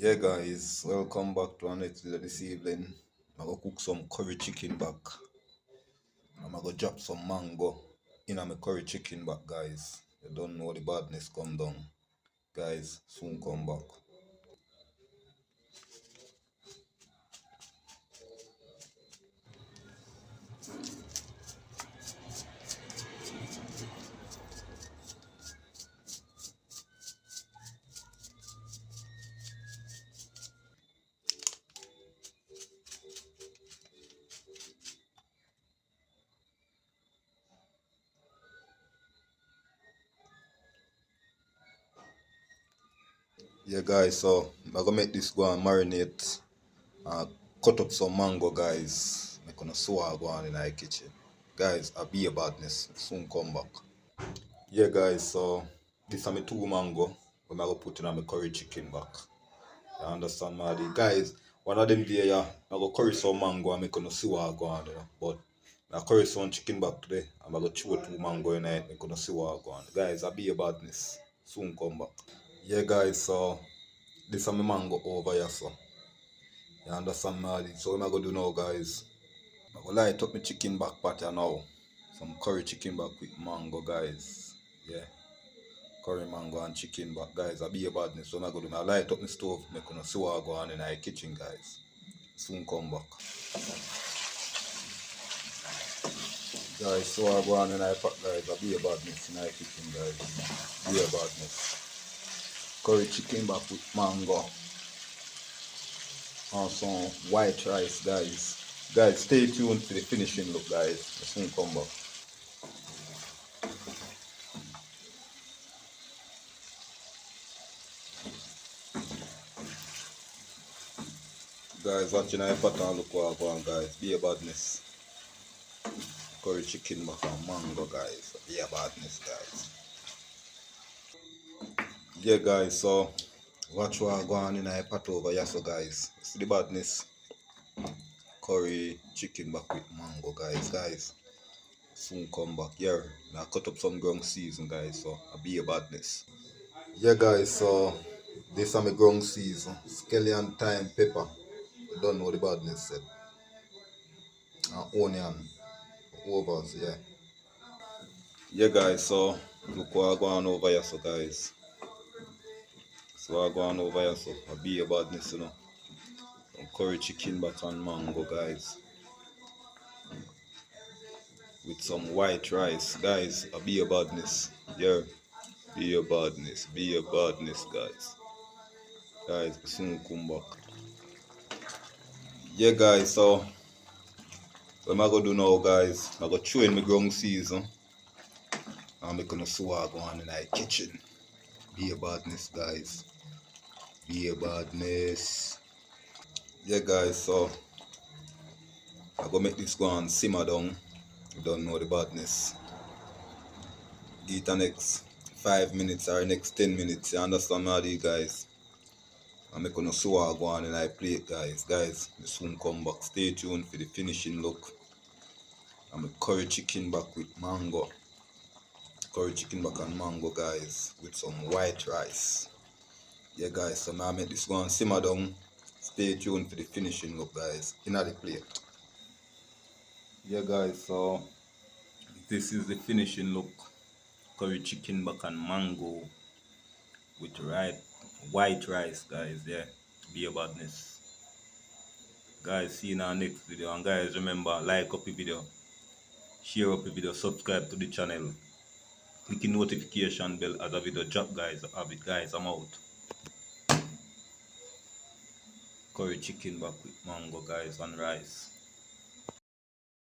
Yeah guys, welcome back to our next video this evening. I'm gonna cook some curry chicken back. I'm gonna drop some mango in my curry chicken back, guys. You don't know the badness come down. Guys, soon come back. Yeah guys, so I'm gonna make this go and marinate. Uh, cut up some mango, guys. I'm gonna swag go on in the kitchen. Guys, I'll be a badness. Soon come back. Yeah guys, so this is my two mango. I'm gonna put in my curry chicken back. You understand, Marty? Guys, one of them day, yeah, I go curry some mango and make gonna see what I go on, you know. But I curry some chicken back today. I'm gonna chew two mango in it, make gonna see what I go on. Guys, I be a badness. Soon come back. Yeah, guys, so this is my mango over here, so. You understand, Marty? So what am I gonna do now, guys? I go light up my chicken back patty now. Some curry chicken back with mango, guys. Yeah. Curry mango and chicken back, guys. I be a badness. So I'm gonna do. I light up my stove, make gonna see what I go on in the kitchen, guys. Soon come back. Guys, so I go on and I pack, guys. I be a badness in the kitchen, guys. Be a badness. Curry chicken back with mango and some white rice, guys. Guys, stay tuned for the finishing look, guys. Soon come back. Guys, watching I pattern look what I go on, guys. Be a badness. Curry chicken back and mango, guys. Be a badness, guys. Yeah, guys, so watch what I go on in a pot over here, so guys. See the badness. Curry chicken back with mango, guys. Soon come back here. Now cut up some ground season, guys, so I'll be a badness. Yeah, guys, so this is my ground season. Scallion, thyme, pepper. You don't know the badness said. And onion. Overs, yeah. Yeah, guys, so look what I go on over here, so guys. So I go on over here, so I'll be a badness, you know. Some curry chicken back and mango, guys. With some white rice, guys. I'll be a badness. Yeah. Be a badness, guys. Guys, soon come back. Yeah, guys, so what am I gonna do now, guys? I'm gonna chew in my ground season. I'm gonna swag on in the kitchen. Be a badness, guys. Be a badness. Yeah, guys, so I'm gonna make this go and simmer down. You don't know the badness. Eat the next 5 minutes or next 10 minutes. You understand me, guys? I'm gonna swag go on in I plate, guys. Guys, we soon come back. Stay tuned for the finishing look. I'm a curry chicken back with mango. Curry chicken back and mango, guys, with some white rice. Yeah, guys, so now I make this one simmer down. Stay tuned for the finishing look, guys. In the plate. Yeah, guys, so this is the finishing look. Curry chicken back and mango with white rice, guys. Yeah, be a badness. Guys, see you in our next video. And guys, remember, like up the video, share up the video, subscribe to the channel, click the notification bell as a video drop, guys. Have it, guys. I'm out. Curry chicken back with mango, guys, and rice.